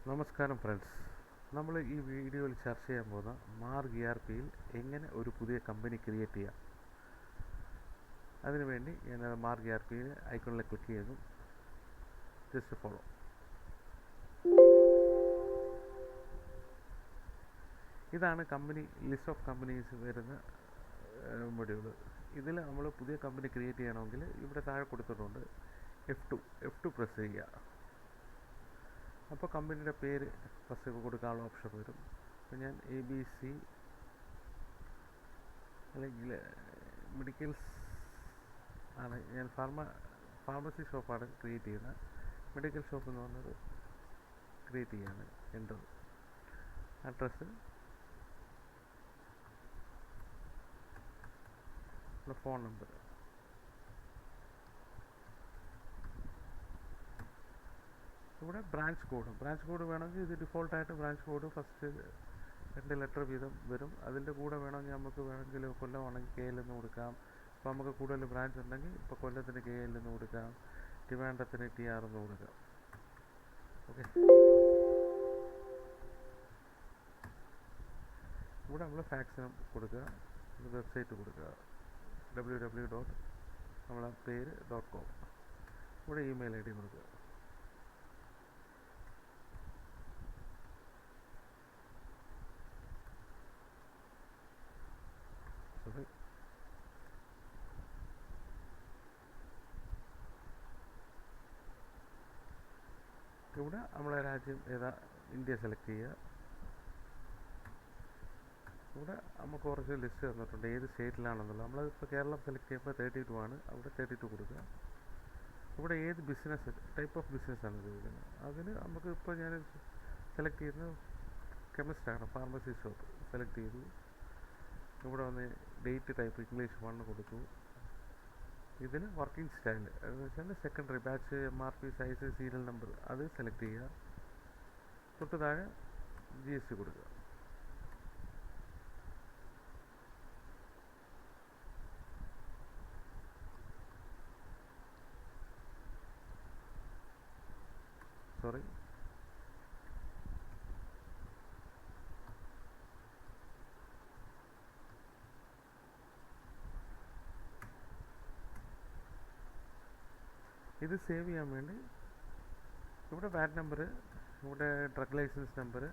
നമസ്കാരം ഫ്രണ്ട്സ്, നമ്മൾ ഈ വീഡിയോയിൽ ചർച്ച ചെയ്യാൻ പോകുന്ന മാർഗ് ERPയിൽ എങ്ങനെ ഒരു പുതിയ കമ്പനി ക്രിയേറ്റ് ചെയ്യാം. അതിനുവേണ്ടി ഞാൻ മാർഗ് ERPയിൽ ഐക്കണിൽ ക്ലിക്ക് ചെയ്യുന്നു. Just follow. ഇതാണ് കമ്പനി ലിസ്റ്റ് ഓഫ് കമ്പനീസ് വരുന്ന മൊഡ്യൂൾ. ഇതിൽ നമ്മൾ പുതിയ കമ്പനി ക്രിയേറ്റ് ചെയ്യണമെങ്കിൽ ഇവിടെ താഴെ കൊടുത്തിട്ടുണ്ട് F2 പ്രസ് ചെയ്യുക. അപ്പോൾ കമ്പനിയുടെ പേര് ഫസ്റ്റ് കൊടുക്കാനുള്ള ഓപ്ഷൻ വരും. അപ്പോൾ ഞാൻ ABC അല്ലെങ്കിൽ മെഡിക്കൽസ് ആണ്, ഞാൻ ഫാർമസി ഷോപ്പാണ് ക്രിയേറ്റ് ചെയ്യുന്നത്. മെഡിക്കൽ ഷോപ്പ് എന്ന് പറഞ്ഞത് ക്രിയേറ്റ് ചെയ്യാണ്. എൻ്റർ അഡ്രസ്സ്, ഫോൺ നമ്പർ, ഇവിടെ ബ്രാഞ്ച് കോഡ് വേണമെങ്കിൽ ഇത് ഡിഫോൾട്ടായിട്ട് ബ്രാഞ്ച് കോഡ് ഫസ്റ്റ് 2 ലെറ്റർ വീതം വരും. അതിൻ്റെ കൂടെ വേണമെങ്കിൽ വേണമെങ്കിൽ കൊല്ലമാണെങ്കിൽ KL എന്ന് കൊടുക്കാം. ഇപ്പോൾ നമുക്ക് കൂടുതൽ ബ്രാഞ്ച് ഉണ്ടെങ്കിൽ ഇപ്പോൾ കൊല്ലത്തിന് KL എന്ന് കൊടുക്കാം, ട്രിവാൻഡ്രത്തിന് TR എന്ന് കൊടുക്കാം. ഓക്കെ, ഇവിടെ നമ്മൾ ഫാക്സിനും കൊടുക്കുക, വെബ്സൈറ്റ് കൊടുക്കുക, www.com. ഇവിടെ ഇമെയിൽ ID കൊടുക്കുക. ഇവിടെ നമ്മളെ രാജ്യം ഏതാ, ഇന്ത്യ സെലക്ട് ചെയ്യുക. ഇവിടെ നമുക്ക് കുറച്ച് ലിസ്റ്റ് തന്നിട്ടുണ്ട് ഏത് സ്റ്റേറ്റിലാണെന്നുള്ളത്. നമ്മളിപ്പോൾ കേരളം സെലക്ട് ചെയ്യുമ്പോൾ 32 ആണ്, അവിടെ 32 കൊടുക്കുക. ഇവിടെ ഏത് ബിസിനസ് ടൈപ്പ് ഓഫ് ബിസിനസ്സാണ് ചോദിക്കുന്നത്. അതിന് നമുക്ക് ഇപ്പോൾ ഞാൻ സെലക്ട് ചെയ്യുന്നത് കെമിസ്റ്റാണ്, ഫാർമസി ഷോപ്പ് സെലക്ട് ചെയ്തു. ഇവിടെ വന്ന് ഡേറ്റ് ടൈപ്പ് ഇംഗ്ലീഷ് 1 കൊടുത്തു. ഇതിന് വർക്കിംഗ് സ്റ്റൈൽ എന്ന് വെച്ചാൽ secondary batch, MRP, size, serial number അത് സെലക്ട് ചെയ്യുക. തൊട്ട് താഴെ GST കൊടുക്കുക. സോറി, ഇത് സേവ് ചെയ്യാൻ വേണ്ടി ഇവിടെ VAT നമ്പർ, ഇവിടെ ഡ്രഗ് ലൈസൻസ് നമ്പർ,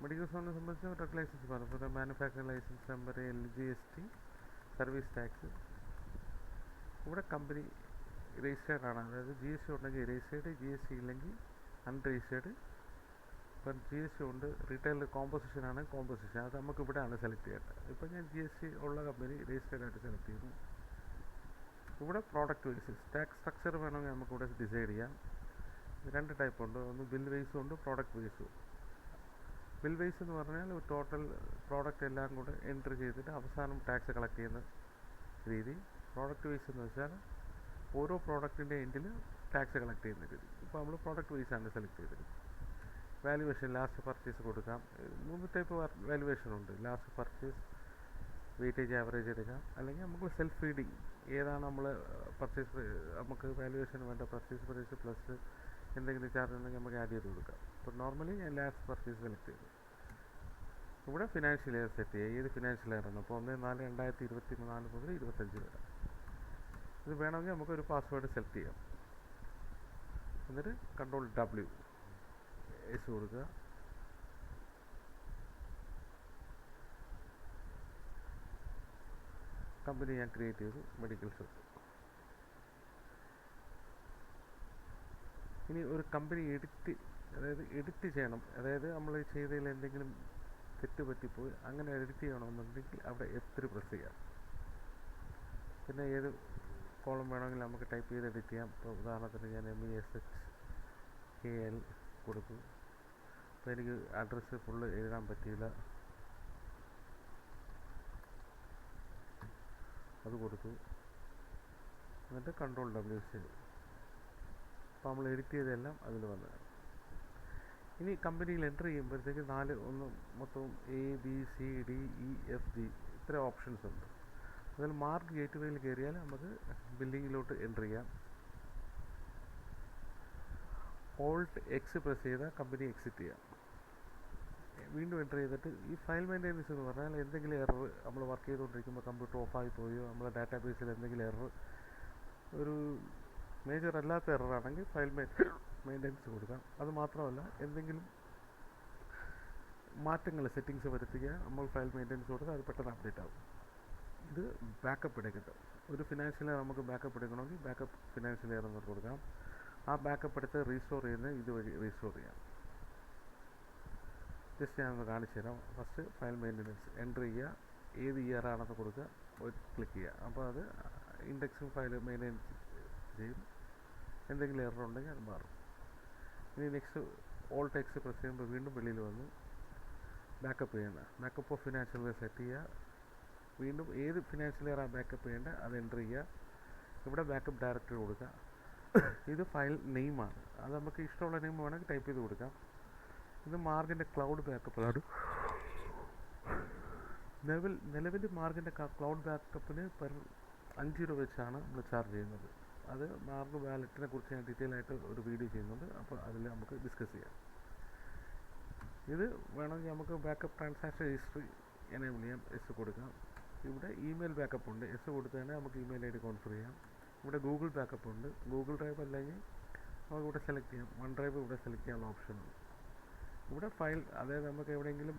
മെഡിക്കൽ സ്റ്റോറിനെ സംബന്ധിച്ച് ഡ്രഗ് ലൈസൻസ് പറഞ്ഞു, ഇവിടെ manufacturing license number, LGST, service tax. ഇവിടെ കമ്പനി രജിസ്റ്റേർഡ് ആണ്, അതായത് GST ഉണ്ടെങ്കിൽ രജിസ്റ്റേർഡ്, GST ഇല്ലെങ്കിൽ അൺരജിസ്റ്റേർഡ്. ഇപ്പം GST ഉണ്ട്, റീറ്റെയിൽ കോമ്പോസിഷൻ ആണ്, കോമ്പോസിഷൻ അത് നമുക്ക് ഇവിടെയാണ് സെലക്ട് ചെയ്യേണ്ടത്. ഇപ്പം ഞാൻ GST ഉള്ള കമ്പനി രജിസ്റ്റേർഡ് ആയിട്ട് സെലക്ട് ചെയ്യുന്നു. ഇവിടെ പ്രോഡക്റ്റ് വൈസ് ടാക്സ് സ്ട്രക്ചർ വേണമെങ്കിൽ നമുക്കിവിടെ ഡിസൈഡ് ചെയ്യാം. 2 ടൈപ്പ് ഉണ്ട്, ഒന്ന് ബിൽ വൈസും ഉണ്ട്, പ്രോഡക്റ്റ് വൈസും. ബിൽ വൈസ് എന്ന് പറഞ്ഞാൽ ടോട്ടൽ പ്രോഡക്റ്റ് എല്ലാം കൂടെ എൻട്രി ചെയ്തിട്ട് അവസാനം ടാക്സ് കളക്ട് ചെയ്യുന്ന രീതി. പ്രോഡക്റ്റ് വൈസ് എന്ന് വെച്ചാൽ ഓരോ പ്രോഡക്റ്റിൻ്റെ എൻഡിൽ ടാക്സ് കളക്ട് ചെയ്യുന്ന രീതി. ഇപ്പോൾ നമ്മൾ പ്രോഡക്റ്റ് വൈസാണ് സെലക്ട് ചെയ്തത്. വാല്യുവേഷൻ, ലാസ്റ്റ് പർച്ചേസ് കൊടുക്കാം. 3 ടൈപ്പ് വാല്യുവേഷൻ ഉണ്ട്. ലാസ്റ്റ് പർച്ചേസ്, വെയിറ്റേജ്, ആവറേജ് എടുക്കാം, അല്ലെങ്കിൽ നമുക്ക് സെൽഫ് ഫീഡിങ് ഏതാണ് നമ്മൾ പർച്ചേസ്, നമുക്ക് വാല്യുവേഷൻ വേണ്ട പർച്ചേസ് പ്രൈസ് പ്ലസ് എന്തെങ്കിലും ചാർജ് ഉണ്ടെങ്കിൽ നമുക്ക് ആഡ് ചെയ്ത് കൊടുക്കാം. ഇപ്പോൾ നോർമലി ഞാൻ ലാസ്റ്റ് പർച്ചേസ് സെലക്ട് ചെയ്തു. ഇവിടെ ഫിനാൻഷ്യൽ ഇയർ സെറ്റ് ചെയ്യുക, ഏത് ഫിനാൻഷ്യൽ ഇയർ ആണ്. അപ്പോൾ 1/4/2024 മുതൽ 25 വരെ. ഇത് വേണമെങ്കിൽ നമുക്കൊരു പാസ്വേഡ് സെലക്ട് ചെയ്യാം. എന്നിട്ട് Ctrl+W കൊടുക്കുക. കമ്പനി ഞാൻ ക്രിയേറ്റ് ചെയ്തു, മെഡിക്കൽ ഷോപ്പ്. ഇനി ഒരു കമ്പനി എഡിറ്റ് ചെയ്യണം, അതായത് നമ്മൾ ചെയ്തതിൽ എന്തെങ്കിലും തെറ്റ് പറ്റിപ്പോയി അങ്ങനെ എഡിറ്റ് ചെയ്യണമെന്നുണ്ടെങ്കിൽ അവിടെ F3 പ്രസ് ചെയ്യാം. പിന്നെ ഏത് കോളം വേണമെങ്കിൽ നമുക്ക് ടൈപ്പ് ചെയ്ത് എഡിറ്റ് ചെയ്യാം. ഇപ്പോൾ ഉദാഹരണത്തിന് ഞാൻ MESHKL കൊടുത്തു. അപ്പോൾ എനിക്ക് അഡ്രസ്സ് ഫുള്ള് എഴുതാൻ പറ്റിയില്ല, അത് കൊടുത്തു. എന്നിട്ട് Ctrl+W ചെയ്തു. അപ്പോൾ നമ്മൾ എഡിറ്റ് ചെയ്തെല്ലാം അതിൽ വന്നത്. ഇനി കമ്പനിയിൽ എൻ്റർ ചെയ്യുമ്പോഴത്തേക്ക് 4 മൊത്തം ABCDEFG ഇത്ര ഓപ്ഷൻസ് ഉണ്ട്. അതിൽ മാർക്ക് ഗേറ്റ്വേയിൽ കയറിയാൽ നമുക്ക് ബില്ലിങ്ങിലോട്ട് എൻ്റർ ചെയ്യാം. ഓൾട്ട് എക്സ് പ്രസ് ചെയ്താൽ കമ്പനി എക്സിറ്റ് ചെയ്യാം. വീണ്ടും എൻ്റർ ചെയ്തിട്ട് ഈ ഫയൽ മെയിൻ്റെനൻസ് എന്ന് പറഞ്ഞാൽ എന്തെങ്കിലും എറർ നമ്മൾ വർക്ക് ചെയ്തുകൊണ്ടിരിക്കുമ്പോൾ കമ്പ്യൂട്ടർ ഓഫായി പോയോ നമ്മളെ ഡാറ്റാ ബേസിൽ എന്തെങ്കിലും എറർ ഒരു മേജർ അല്ലാത്ത എററാണെങ്കിൽ ഫയൽ മെയിൻ്റെനൻസ് കൊടുക്കാം. അത് മാത്രമല്ല എന്തെങ്കിലും മാറ്റങ്ങൾ സെറ്റിങ്സ് വരുത്തുക, നമ്മൾ ഫയൽ മെയിൻ്റെനൻസ് കൊടുത്താൽ അത് പെട്ടെന്ന് അപ്ഡേറ്റ് ആവും. ഇത് ബാക്കപ്പ് എടുക്കട്ടെ. ഒരു ഫിനാൻഷ്യൽ ഇയർ നമുക്ക് ബാക്കപ്പ് എടുക്കണമെങ്കിൽ ബാക്കപ്പ് ഫിനാൻഷ്യൽ ഇയർ എന്ന് കൊടുക്കാം. ആ ബാക്കപ്പ് എടുത്ത് റീസ്റ്റോർ ചെയ്യുന്നത് ഇതുവഴി റീസ്റ്റോർ ചെയ്യാം. ജസ്റ്റ് ഞാനൊന്ന് കാണിച്ചു തരാം. ഫസ്റ്റ് ഫയൽ മെയിൻ്റെനൻസ് എൻ്റർ ചെയ്യുക, ഏത് ഇയർ ആണെന്ന് കൊടുക്കുക, ക്ലിക്ക് ചെയ്യുക. അപ്പോൾ അത് ഇൻഡെക്സും ഫയൽ മെയിൻ്റെനൻസ് ചെയ്യും. എന്തെങ്കിലും എറർ ഉണ്ടെങ്കിൽ അത് മാറും. ഇനി നെക്സ്റ്റ് ഓൾട്ട് എക്സ് പ്രസ് ചെയ്യുമ്പോൾ വീണ്ടും വെളിയിൽ വന്ന് ബാക്കപ്പ് ചെയ്യുന്ന backup of financial year set ചെയ്യുക. വീണ്ടും ഏത് ഫിനാൻഷ്യൽ ഇയറാണ് ബാക്കപ്പ് ചെയ്യേണ്ടത് അത് എൻ്റർ ചെയ്യുക. ഇവിടെ ബാക്കപ്പ് ഡയറക്ടറി കൊടുക്കുക. ഇത് ഫയൽ നെയിമാണ്, അത് നമുക്ക് ഇഷ്ടമുള്ള നെയിം വേണമെങ്കിൽ ടൈപ്പ് ചെയ്ത് കൊടുക്കാം. ഇത് മാർഗിൻ്റെ ക്ലൗഡ് ബാക്കപ്പിലാണ്. നിലവിൽ മാർഗിൻ്റെ ക്ലൗഡ് ബാക്കപ്പിന് പെർ 5 രൂപ വെച്ചാണ് നമ്മൾ ചാർജ് ചെയ്യുന്നത്. അത് മാർഗ് വാലറ്റിനെ കുറിച്ച് ഞാൻ ഡീറ്റെയിൽ ആയിട്ട് ഒരു വീഡിയോ ചെയ്യുന്നുണ്ട്, അപ്പോൾ അതിൽ നമുക്ക് ഡിസ്കസ് ചെയ്യാം. ഇത് വേണമെങ്കിൽ നമുക്ക് ബാക്കപ്പ് ട്രാൻസാക്ഷൻ ഹിസ്റ്ററി എനേബിൾ ചെയ്യാം, എസ് കൊടുക്കാം. ഇവിടെ ഇമെയിൽ ബാക്കപ്പ് ഉണ്ട്, എസ് കൊടുത്ത് തന്നെ നമുക്ക് ഇമെയിൽ ഐ ഡി കോൺഫിഗർ ചെയ്യാം. ഇവിടെ ഗൂഗിൾ ബാക്കപ്പ് ഉണ്ട്, ഗൂഗിൾ ഡ്രൈവ് അല്ലെങ്കിൽ നമുക്ക് ഇവിടെ സെലക്ട് ചെയ്യാം. വൺ ഡ്രൈവ് ഇവിടെ സെലക്ട് ചെയ്യാനുള്ള ഓപ്ഷനുണ്ട്. ഇവിടെ ഫയൽ, അതായത് നമുക്ക് എവിടെയെങ്കിലും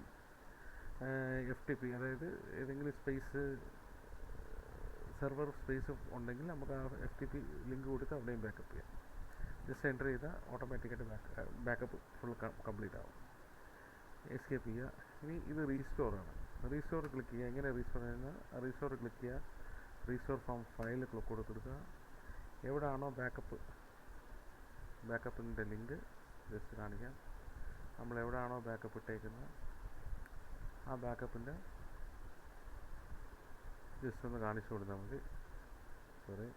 FTP അതായത് ഏതെങ്കിലും സ്പേസ് സെർവർ സ്പേസ് ഉണ്ടെങ്കിൽ നമുക്ക് ആ FTP ലിങ്ക് കൊടുത്ത് അവിടെയും ബാക്കപ്പ് ചെയ്യാം. ജസ്റ്റ് എൻ്റർ ചെയ്താൽ ഓട്ടോമാറ്റിക്കായിട്ട് ബാക്കപ്പ് ഫുൾ കംപ്ലീറ്റ് ആവും. എസ്കേപ്പ് ചെയ്യുക. ഇനി ഇത് റീസ്റ്റോറാണ്. റീസ്റ്റോർ ക്ലിക്ക് ചെയ്യുക. എങ്ങനെ റീസ്റ്റോർ ചെയ്യുന്നത്? റീസ്റ്റോർ ക്ലിക്ക് ചെയ്യുക, റീസ്റ്റോർ ഫ്രം ഫയൽ കൊടുക്കുക. എവിടെയാണോ ബാക്കപ്പിൻ്റെ ലിങ്ക് ജസ്റ്റ് കാണിക്കാം. നമ്മൾ എവിടെയാണോ ബാക്കപ്പ് ഇട്ടേക്കുന്നത് ആ ബാക്കപ്പിൻ്റെ ജസ്റ്റ് ഒന്ന് കാണിച്ചു കൊടുത്താൽ മതി. Sorry,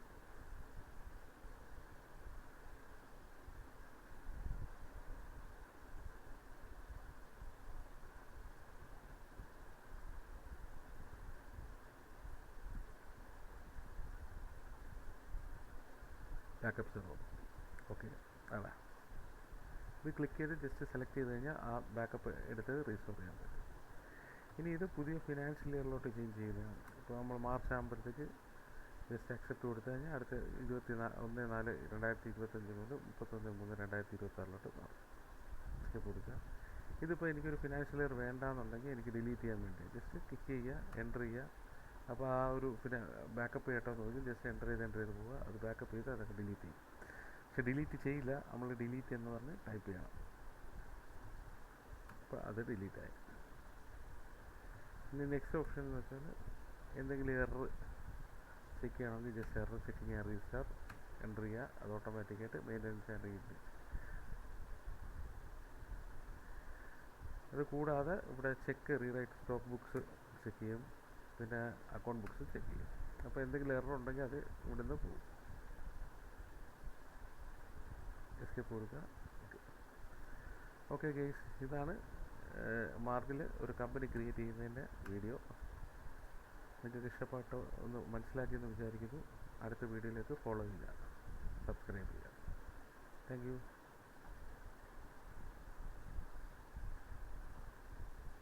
backup server. ഓക്കെ, അല്ല ഇത് ക്ലിക്ക് ചെയ്ത് ജസ്റ്റ് സെലക്ട് ചെയ്ത് കഴിഞ്ഞാൽ ആ ബാക്കപ്പ് എടുത്ത് റീസ്റ്റോർ ചെയ്യാൻ പറ്റും. ഇനി ഇത് പുതിയ ഫിനാൻഷ്യൽ ഇയറിലോട്ട് ചേഞ്ച് ചെയ്യുന്നതാണ്. ഇപ്പോൾ നമ്മൾ മാർച്ച് ആകുമ്പോഴത്തേക്ക് ജസ്റ്റ് അക്സെപ്റ്റ് കൊടുത്തു കഴിഞ്ഞാൽ അടുത്ത 21/4/2025 മുതൽ 31/3/2026 മാറും. സ്റ്റെപ്പ് കൊടുക്കുക. ഇതിപ്പോൾ എനിക്കൊരു ഫിനാൻഷ്യൽ ഇയർ വേണ്ടാന്നുണ്ടെങ്കിൽ എനിക്ക് ഡിലീറ്റ് ചെയ്യാൻ വേണ്ടി ജസ്റ്റ് ക്ലിക്ക് ചെയ്യുക, എൻ്റർ ചെയ്യുക. അപ്പോൾ ആ ഒരു ബാക്കപ്പ് ചെയ്യട്ടോ എന്ന് ചോദിക്കും. ജസ്റ്റ് എൻ്റർ ചെയ്ത് പോവുക. അത് ബാക്കപ്പ് ചെയ്ത് അതൊക്കെ ഡിലീറ്റ് ചെയ്യും. പക്ഷെ ഡിലീറ്റ് ചെയ്യില്ല, നമ്മൾ ഡിലീറ്റ് എന്ന് പറഞ്ഞ് ടൈപ്പ് ചെയ്യണം. അപ്പോൾ അത് ഡിലീറ്റായി. ഇനി നെക്സ്റ്റ് ഓപ്ഷൻ എന്ന് വെച്ചാൽ എന്തെങ്കിലും എറർ ചെക്ക് ചെയ്യണമെങ്കിൽ ജസ്റ്റ് എറർ ചെക്കിങ് ചെയ്യാൻ റീസ്റ്റാർ എൻ്റർ ചെയ്യുക. അത് ഓട്ടോമാറ്റിക്കായിട്ട് മെയിൻ്റെനൻസ് ആൻഡ് റീഡ്. അത് കൂടാതെ ഇവിടെ check rewrite stock books check ചെയ്യും, പിന്നെ അക്കൗണ്ട് ബുക്സ് ചെക്ക് ചെയ്യും. അപ്പോൾ എന്തെങ്കിലും എറർ ഉണ്ടെങ്കിൽ അത് ഇവിടുന്ന് പോകും. എസ്കേപ്പ് കൊടുക്കുക. ഓക്കെ ഗൈസ്, ഇതാണ് മാർഗിൽ ഒരു കമ്പനി ക്രിയേറ്റ് ചെയ്യുന്നതിൻ്റെ വീഡിയോ. നിങ്ങൾക്ക് ഇഷ്ടപ്പെട്ടോ ഒന്ന് മനസ്സിലാക്കിയെന്ന് വിചാരിക്കുന്നു. അടുത്ത വീഡിയോയിലേക്ക് ഫോളോ ചെയ്യുക, സബ്സ്ക്രൈബ് ചെയ്യുക. Thank you.